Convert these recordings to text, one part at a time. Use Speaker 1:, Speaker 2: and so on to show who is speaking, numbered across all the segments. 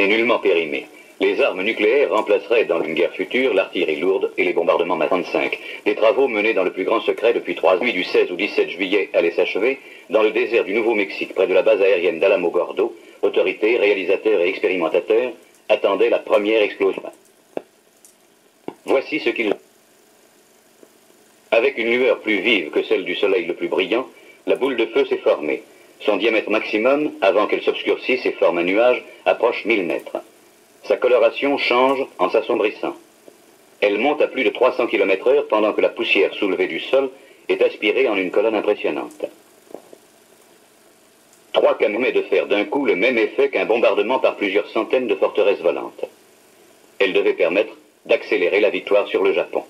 Speaker 1: n'est nullement périmé. Les armes nucléaires remplaceraient dans une guerre future l'artillerie lourde et les bombardements MA-35. Des travaux menés dans le plus grand secret depuis 3 nuits du 16 au 17 juillet allaient s'achever dans le désert du Nouveau-Mexique, près de la base aérienne d'Alamo-Gordo. Autorités, réalisateurs et expérimentateurs attendaient la première explosion. Voici ce qu'il... Avec une lueur plus vive que celle du soleil le plus brillant, la boule de feu s'est formée. Son diamètre maximum, avant qu'elle s'obscurcisse et forme un nuage, approche 1000 mètres. Sa coloration change en s'assombrissant. Elle monte à plus de 300 km/h pendant que la poussière soulevée du sol est aspirée en une colonne impressionnante. 3 canons de faire d'un coup le même effet qu'un bombardement par plusieurs centaines de forteresses volantes. Elle devait permettre d'accélérer la victoire sur le Japon.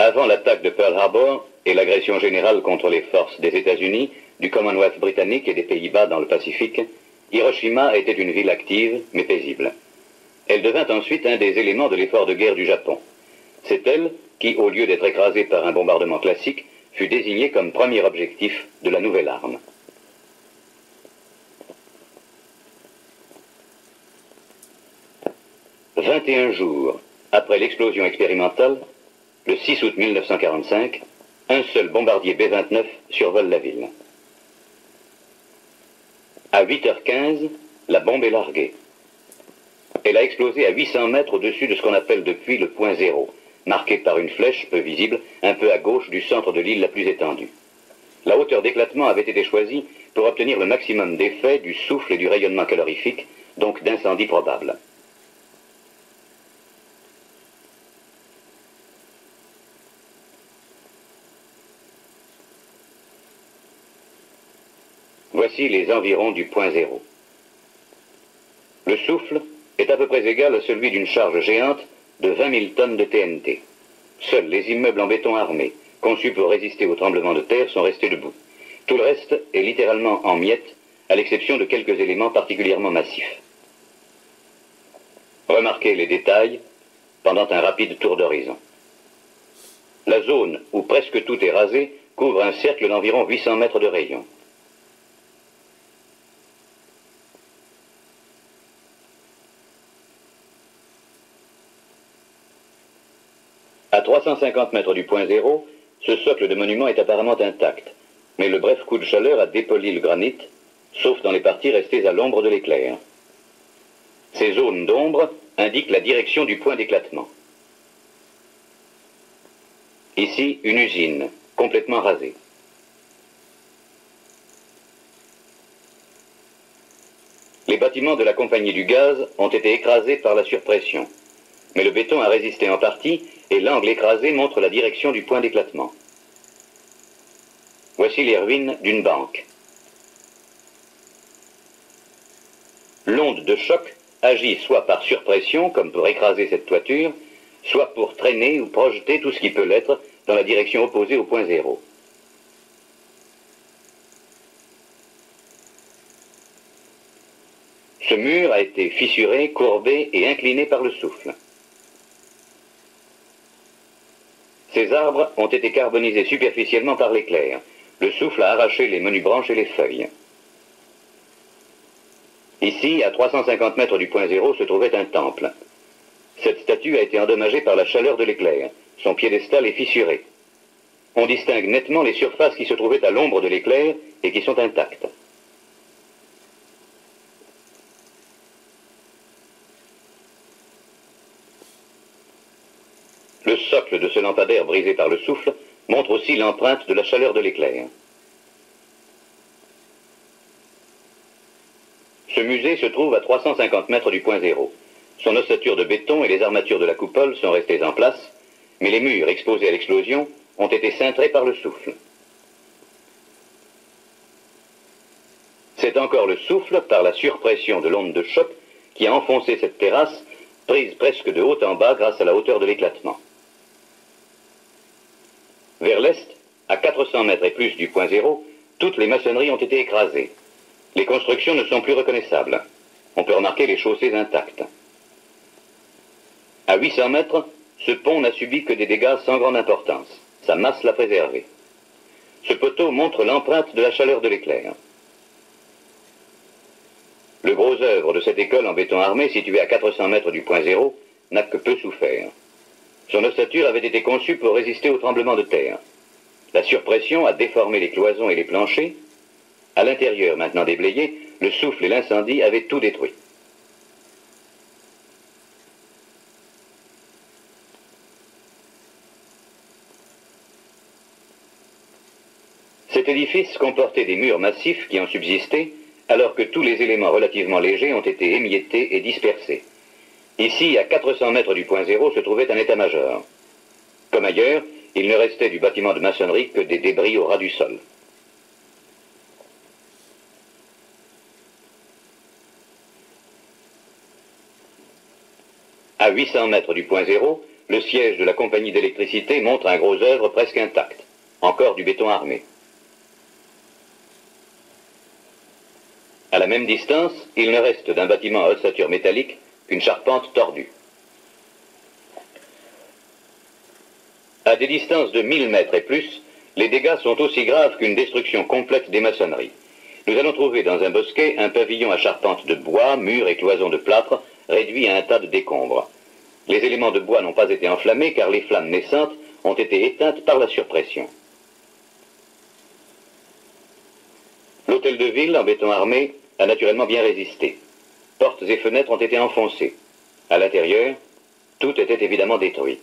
Speaker 1: Avant l'attaque de Pearl Harbor et l'agression générale contre les forces des États-Unis, du Commonwealth britannique et des Pays-Bas dans le Pacifique, Hiroshima était une ville active mais paisible. Elle devint ensuite un des éléments de l'effort de guerre du Japon. C'est elle qui, au lieu d'être écrasée par un bombardement classique, fut désignée comme premier objectif de la nouvelle arme. « 21 jours après l'explosion expérimentale, le 6 août 1945, un seul bombardier B-29 survole la ville. À 8h15, la bombe est larguée. Elle a explosé à 800 mètres au-dessus de ce qu'on appelle depuis le point zéro, marqué par une flèche peu visible, un peu à gauche du centre de l'île la plus étendue. La hauteur d'éclatement avait été choisie pour obtenir le maximum d'effet du souffle et du rayonnement calorifique, donc d'incendie probable. Voici les environs du point zéro. Le souffle est à peu près égal à celui d'une charge géante de 20 000 tonnes de TNT. Seuls les immeubles en béton armé, conçus pour résister aux tremblements de terre, sont restés debout. Tout le reste est littéralement en miettes, à l'exception de quelques éléments particulièrement massifs. Remarquez les détails pendant un rapide tour d'horizon. La zone où presque tout est rasé couvre un cercle d'environ 800 mètres de rayon. À 350 mètres du point zéro, ce socle de monument est apparemment intact, mais le bref coup de chaleur a dépoli le granit, sauf dans les parties restées à l'ombre de l'éclair. Ces zones d'ombre indiquent la direction du point d'éclatement. Ici, une usine, complètement rasée. Les bâtiments de la compagnie du gaz ont été écrasés par la surpression, mais le béton a résisté en partie et l'angle écrasé montre la direction du point d'éclatement. Voici les ruines d'une banque. L'onde de choc agit soit par surpression, comme pour écraser cette toiture, soit pour traîner ou projeter tout ce qui peut l'être dans la direction opposée au point zéro. Ce mur a été fissuré, courbé et incliné par le souffle. Ces arbres ont été carbonisés superficiellement par l'éclair. Le souffle a arraché les menues branches et les feuilles. Ici, à 350 mètres du point zéro, se trouvait un temple. Cette statue a été endommagée par la chaleur de l'éclair. Son piédestal est fissuré. On distingue nettement les surfaces qui se trouvaient à l'ombre de l'éclair et qui sont intactes. Le socle de ce lampadaire brisé par le souffle montre aussi l'empreinte de la chaleur de l'éclair. Ce musée se trouve à 350 mètres du point zéro. Son ossature de béton et les armatures de la coupole sont restées en place, mais les murs exposés à l'explosion ont été cintrés par le souffle. C'est encore le souffle, par la surpression de l'onde de choc, qui a enfoncé cette terrasse, prise presque de haut en bas grâce à la hauteur de l'éclatement. Vers l'est, à 400 mètres et plus du point zéro, toutes les maçonneries ont été écrasées. Les constructions ne sont plus reconnaissables. On peut remarquer les chaussées intactes. À 800 mètres, ce pont n'a subi que des dégâts sans grande importance. Sa masse l'a préservé. Ce poteau montre l'empreinte de la chaleur de l'éclair. Le gros œuvre de cette école en béton armé, située à 400 mètres du point zéro, n'a que peu souffert. Son ossature avait été conçue pour résister aux tremblements de terre. La surpression a déformé les cloisons et les planchers. À l'intérieur, maintenant déblayé, le souffle et l'incendie avaient tout détruit. Cet édifice comportait des murs massifs qui en subsistaient, alors que tous les éléments relativement légers ont été émiettés et dispersés. Ici, à 400 mètres du point zéro, se trouvait un état-major. Comme ailleurs, il ne restait du bâtiment de maçonnerie que des débris au ras du sol. À 800 mètres du point zéro, le siège de la compagnie d'électricité montre un gros œuvre presque intact, encore du béton armé. À la même distance, il ne reste d'un bâtiment à ossature métallique qu'une charpente tordue. À des distances de 1000 mètres et plus, les dégâts sont aussi graves qu'une destruction complète des maçonneries. Nous allons trouver dans un bosquet un pavillon à charpente de bois, murs et cloisons de plâtre, réduit à un tas de décombres. Les éléments de bois n'ont pas été enflammés car les flammes naissantes ont été éteintes par la surpression. L'hôtel de ville en béton armé a naturellement bien résisté. Portes et fenêtres ont été enfoncées. À l'intérieur, tout était évidemment détruit.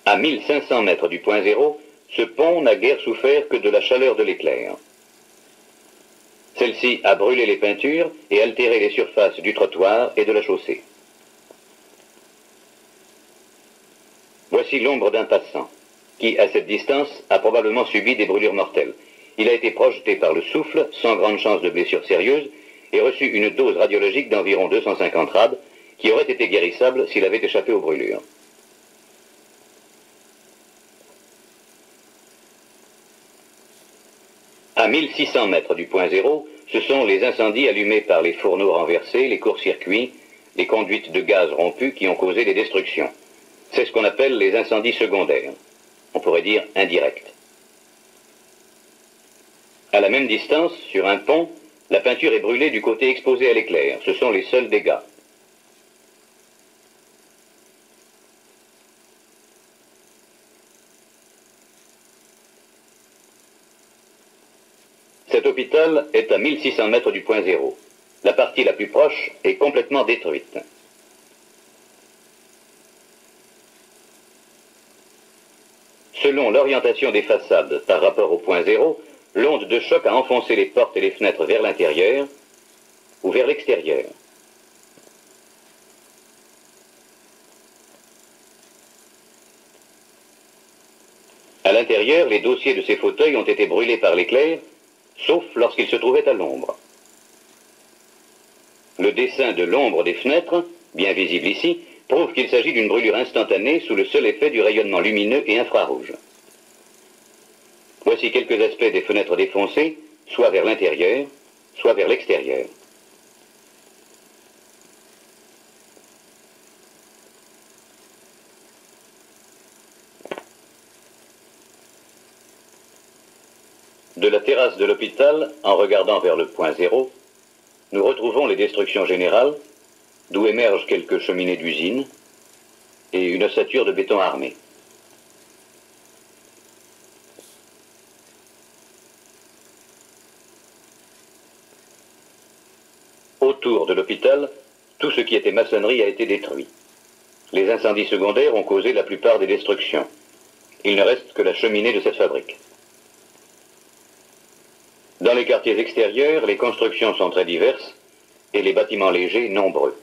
Speaker 1: À 1500 mètres du point zéro, ce pont n'a guère souffert que de la chaleur de l'éclair. Celle-ci a brûlé les peintures et altéré les surfaces du trottoir et de la chaussée. Voici l'ombre d'un passant, qui, à cette distance, a probablement subi des brûlures mortelles. Il a été projeté par le souffle, sans grande chance de blessure sérieuse, et reçu une dose radiologique d'environ 250 rad, qui aurait été guérissable s'il avait échappé aux brûlures. À 1600 mètres du point zéro, ce sont les incendies allumés par les fourneaux renversés, les courts-circuits, les conduites de gaz rompues qui ont causé des destructions. C'est ce qu'on appelle les incendies secondaires. On pourrait dire indirects. À la même distance, sur un pont, la peinture est brûlée du côté exposé à l'éclair. Ce sont les seuls dégâts. Cet hôpital est à 1600 mètres du point zéro. La partie la plus proche est complètement détruite. Selon l'orientation des façades par rapport au point zéro, l'onde de choc a enfoncé les portes et les fenêtres vers l'intérieur ou vers l'extérieur. À l'intérieur, les dossiers de ces fauteuils ont été brûlés par l'éclair, sauf lorsqu'ils se trouvaient à l'ombre. Le dessin de l'ombre des fenêtres, bien visible ici, prouve qu'il s'agit d'une brûlure instantanée sous le seul effet du rayonnement lumineux et infrarouge. Voici quelques aspects des fenêtres défoncées, soit vers l'intérieur, soit vers l'extérieur. De la terrasse de l'hôpital, en regardant vers le point zéro, nous retrouvons les destructions générales, d'où émergent quelques cheminées d'usine et une ossature de béton armé. Autour de l'hôpital, tout ce qui était maçonnerie a été détruit. Les incendies secondaires ont causé la plupart des destructions. Il ne reste que la cheminée de cette fabrique. Dans les quartiers extérieurs, les constructions sont très diverses et les bâtiments légers nombreux.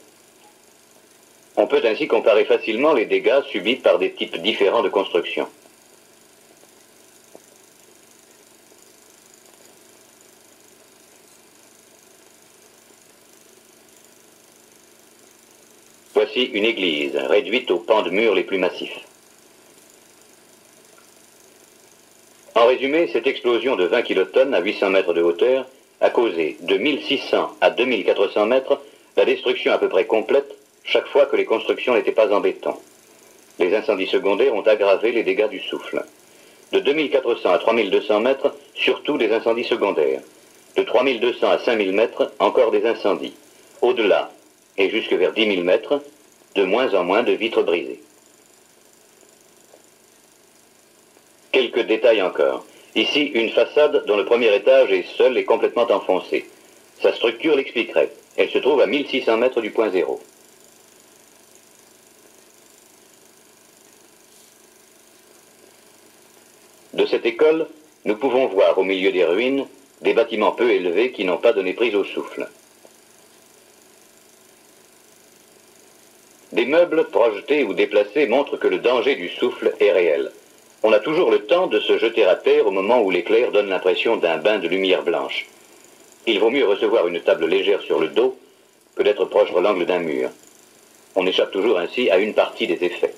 Speaker 1: On peut ainsi comparer facilement les dégâts subis par des types différents de construction. Voici une église réduite aux pans de murs les plus massifs. En résumé, cette explosion de 20 kilotonnes à 800 mètres de hauteur a causé de 1600 à 2400 mètres la destruction à peu près complète chaque fois que les constructions n'étaient pas en béton. Les incendies secondaires ont aggravé les dégâts du souffle. De 2400 à 3200 mètres, surtout des incendies secondaires. De 3200 à 5000 mètres, encore des incendies. Au-delà, et jusque vers 10 000 mètres, de moins en moins de vitres brisées. Quelques détails encore. Ici, une façade dont le premier étage est seul et complètement enfoncé. Sa structure l'expliquerait. Elle se trouve à 1600 mètres du point zéro. De cette école, nous pouvons voir au milieu des ruines des bâtiments peu élevés qui n'ont pas donné prise au souffle. Des meubles projetés ou déplacés montrent que le danger du souffle est réel. On a toujours le temps de se jeter à terre au moment où l'éclair donne l'impression d'un bain de lumière blanche. Il vaut mieux recevoir une table légère sur le dos que d'être proche de l'angle d'un mur. On échappe toujours ainsi à une partie des effets.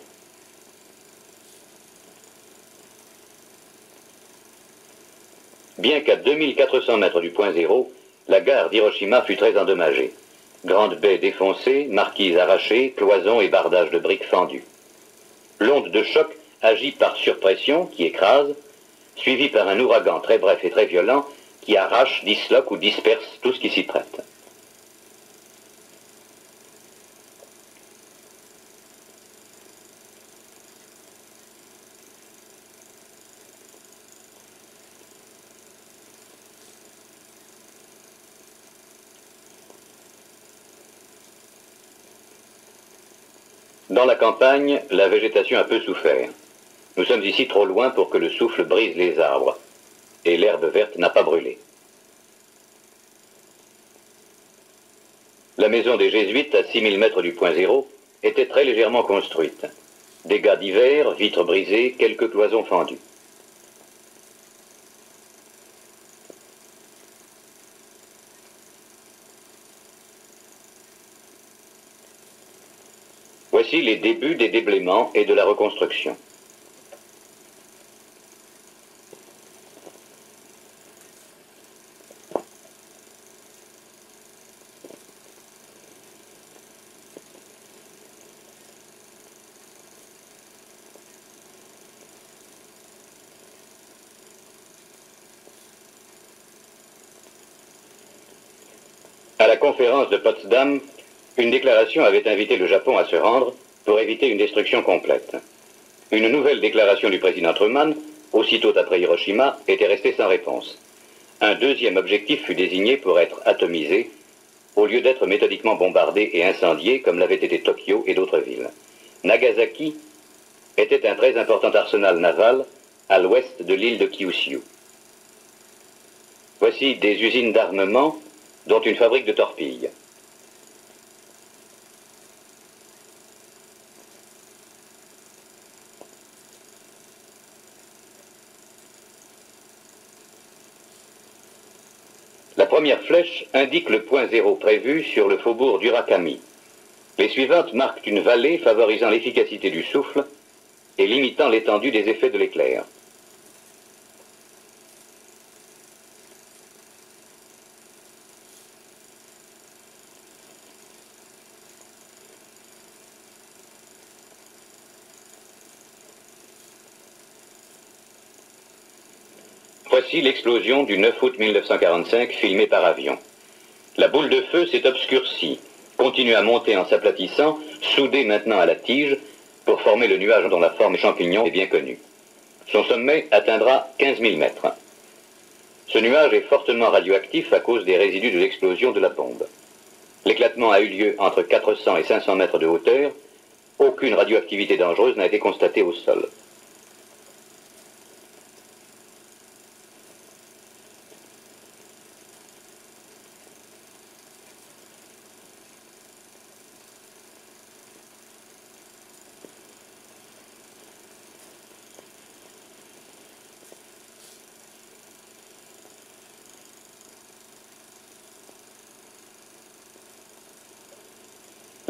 Speaker 1: Bien qu'à 2400 mètres du point zéro, la gare d'Hiroshima fut très endommagée. Grande baie défoncée, marquises arrachées, cloisons et bardages de briques fendus. L'onde de choc agit par surpression, qui écrase, suivie par un ouragan très bref et très violent, qui arrache, disloque ou disperse tout ce qui s'y prête. Dans la campagne, la végétation a peu souffert. Nous sommes ici trop loin pour que le souffle brise les arbres, et l'herbe verte n'a pas brûlé. La maison des Jésuites, à 6000 mètres du point zéro, était très légèrement construite. Dégâts divers, vitres brisées, quelques cloisons fendues. Voici les débuts des déblaiements et de la reconstruction. À la conférence de Potsdam, une déclaration avait invité le Japon à se rendre pour éviter une destruction complète. Une nouvelle déclaration du président Truman, aussitôt après Hiroshima, était restée sans réponse. Un deuxième objectif fut désigné pour être atomisé, au lieu d'être méthodiquement bombardé et incendié comme l'avaient été Tokyo et d'autres villes. Nagasaki était un très important arsenal naval à l'ouest de l'île de Kyushu. Voici des usines d'armement, dont une fabrique de torpilles. La première flèche indique le point zéro prévu sur le faubourg d'Urakami. Les suivantes marquent une vallée favorisant l'efficacité du souffle et limitant l'étendue des effets de l'éclair. Voici l'explosion du 9 août 1945 filmée par avion. La boule de feu s'est obscurcie, continue à monter en s'aplatissant, soudée maintenant à la tige, pour former le nuage dont la forme champignon est bien connue. Son sommet atteindra 15 000 mètres. Ce nuage est fortement radioactif à cause des résidus de l'explosion de la bombe. L'éclatement a eu lieu entre 400 et 500 mètres de hauteur. Aucune radioactivité dangereuse n'a été constatée au sol.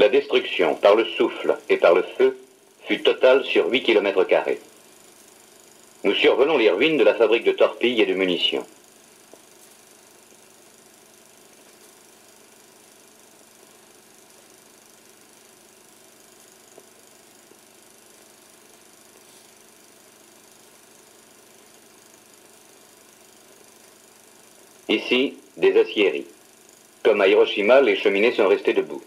Speaker 1: La destruction par le souffle et par le feu fut totale sur 8 km². Nous survolons les ruines de la fabrique de torpilles et de munitions. Ici, des aciéries. Comme à Hiroshima, les cheminées sont restées debout.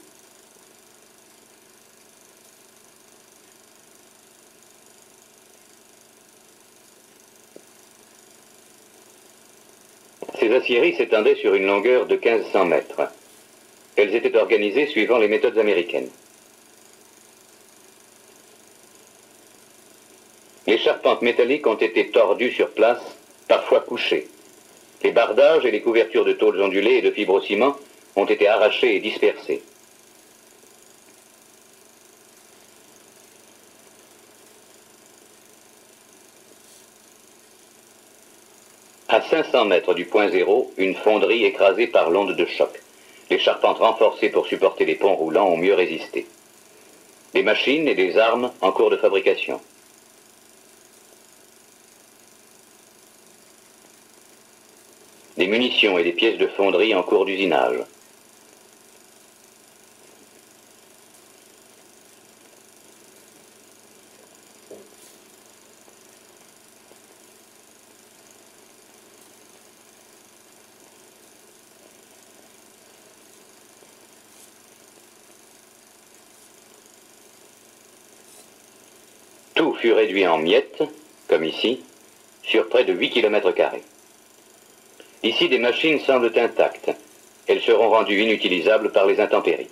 Speaker 1: Ces aciéries s'étendaient sur une longueur de 1500 mètres. Elles étaient organisées suivant les méthodes américaines. Les charpentes métalliques ont été tordues sur place, parfois couchées. Les bardages et les couvertures de tôles ondulées et de fibrociment ont été arrachés et dispersés. À 500 mètres du point zéro, une fonderie écrasée par l'onde de choc. Les charpentes renforcées pour supporter les ponts roulants ont mieux résisté. Des machines et des armes en cours de fabrication. Des munitions et des pièces de fonderie en cours d'usinage. Tout fut réduit en miettes, comme ici, sur près de 8 km². Ici, des machines semblent intactes. Elles seront rendues inutilisables par les intempéries.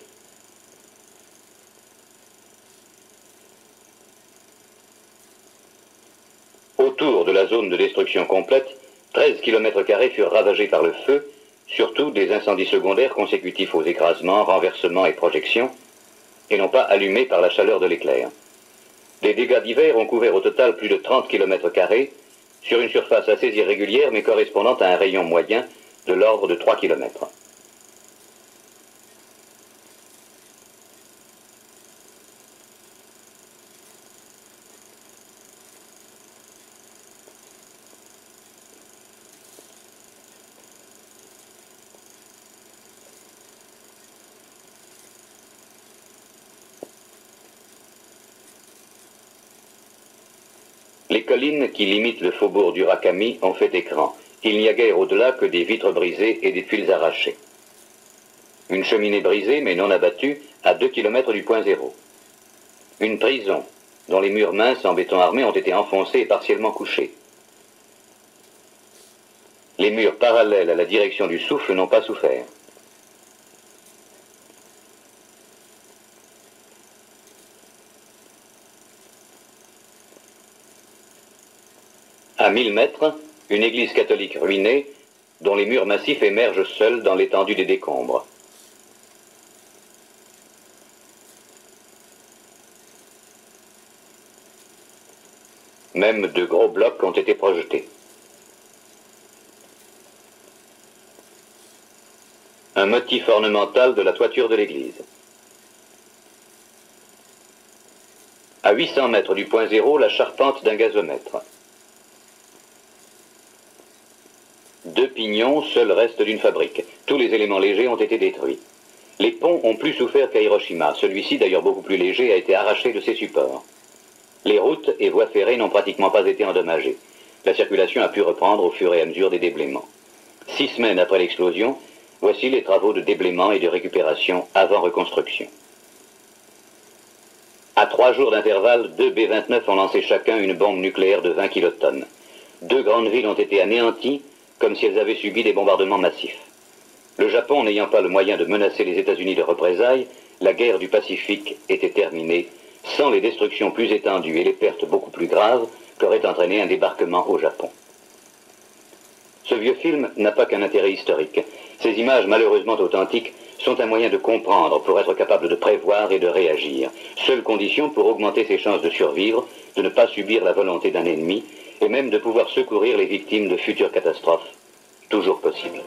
Speaker 1: Autour de la zone de destruction complète, 13 km² furent ravagés par le feu, surtout des incendies secondaires consécutifs aux écrasements, renversements et projections, et non pas allumés par la chaleur de l'éclair. Les dégâts divers ont couvert au total plus de 30 km² sur une surface assez irrégulière mais correspondant à un rayon moyen de l'ordre de 3 km. Les collines qui limitent le faubourg d'Urakami ont fait écran. Il n'y a guère au-delà que des vitres brisées et des tuiles arrachées. Une cheminée brisée mais non abattue à 2 km du point zéro. Une prison dont les murs minces en béton armé ont été enfoncés et partiellement couchés. Les murs parallèles à la direction du souffle n'ont pas souffert. À 1000 mètres, une église catholique ruinée, dont les murs massifs émergent seuls dans l'étendue des décombres. Même de gros blocs ont été projetés. Un motif ornemental de la toiture de l'église. À 800 mètres du point zéro, la charpente d'un gazomètre. 2 pignons, seul reste d'une fabrique. Tous les éléments légers ont été détruits. Les ponts ont plus souffert qu'à Hiroshima. Celui-ci, d'ailleurs beaucoup plus léger, a été arraché de ses supports. Les routes et voies ferrées n'ont pratiquement pas été endommagées. La circulation a pu reprendre au fur et à mesure des déblaiements. 6 semaines après l'explosion, voici les travaux de déblaiement et de récupération avant reconstruction. À 3 jours d'intervalle, 2 B-29 ont lancé chacun une bombe nucléaire de 20 kilotonnes. 2 grandes villes ont été anéanties, comme si elles avaient subi des bombardements massifs. Le Japon n'ayant pas le moyen de menacer les États-Unis de représailles, la guerre du Pacifique était terminée sans les destructions plus étendues et les pertes beaucoup plus graves qu'aurait entraîné un débarquement au Japon. Ce vieux film n'a pas qu'un intérêt historique. Ces images malheureusement authentiques sont un moyen de comprendre pour être capable de prévoir et de réagir. Seule condition pour augmenter ses chances de survivre, de ne pas subir la volonté d'un ennemi et même de pouvoir secourir les victimes de futures catastrophes, toujours possibles.